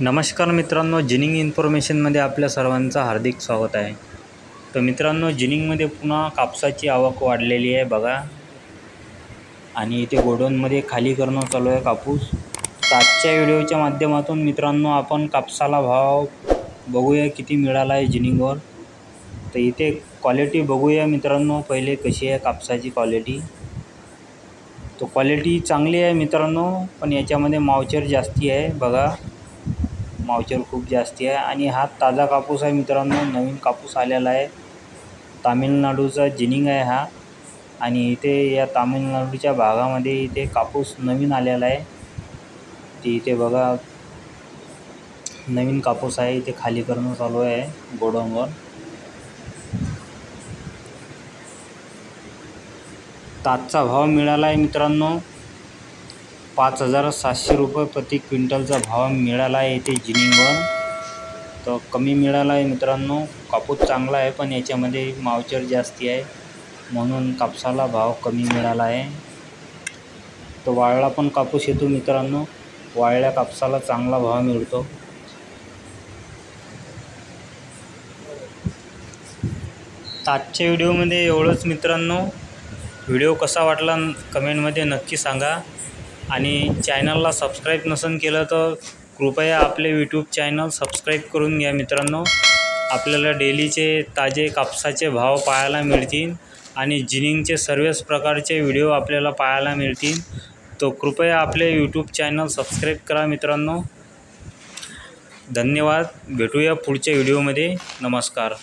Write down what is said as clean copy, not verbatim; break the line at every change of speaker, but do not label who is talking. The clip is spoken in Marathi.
नमस्कार मित्रांनो, जिनिंग इन्फॉर्मेशनमध्ये आपल्या सर्वांचं हार्दिक स्वागत आहे. तर मित्रांनो, जिनिंगमध्ये पुन्हा कापसाची आवक वाढलेली आहे बघा. आणि इथे गोडाऊनमध्ये खाली करणं चालू आहे कापूस. तर आजच्या व्हिडिओच्या माध्यमातून मित्रांनो आपण कापसाला भाव बघूया किती मिळाला आहे जिनिंगवर. तर इथे क्वालिटी बघूया मित्रांनो, पहिले कशी आहे कापसाची क्वालिटी. तो क्वालिटी चांगली आहे मित्रांनो, पण याच्यामध्ये मावचर जास्ती आहे बघा. मावचर खूप जास्ती आहे आणि हा ताजा कापूस आहे मित्रांनो, नवीन कापूस आलेला आहे. तामिळनाडूचा जिनिंग आहे हा. आणि इथे या तामिळनाडूच्या भागामध्ये इथे कापूस नवीन आलेला आहे. ते इथे बघा नवीन कापूस आहे, इथे खाली करणं चालू आहे गोडाऊनवर. आजचा भाव मिळाला आहे मित्रांनो 5,700 रुपये प्रति क्विंटलचा भाव मिळाला आहे इथे जिनिंगवर. तर कमी मिळाला आहे मित्रांनो. कापूस चांगला आहे पण याच्यामध्ये मावचर जास्ती आहे म्हणून कापसाला भाव कमी मिळाला आहे. तर वाळला पण कापूस येतो मित्रांनो, वाळल्या कापसाला चांगला भाव मिळतो. आजच्या व्हिडिओमध्ये एवढंच मित्रांनो. व्हिडिओ कसा वाटला कमेंटमध्ये नक्की सांगा. आणि चॅनलला सबस्क्राईब नसेल केलं तर कृपया आपले यूट्यूब चॅनल सबस्क्राईब करून घ्या मित्रांनो. आपल्याला डेलीचे ताजे कापसाचे भाव पाहायला मिळतील आणि जिनिंगचे सर्वच प्रकारचे व्हिडिओ आपल्याला पाहायला मिळतील. तो कृपया आपले यूट्यूब चॅनल सबस्क्राईब करा मित्रांनो. धन्यवाद. भेटूया पुढच्या व्हिडिओमध्ये. नमस्कार.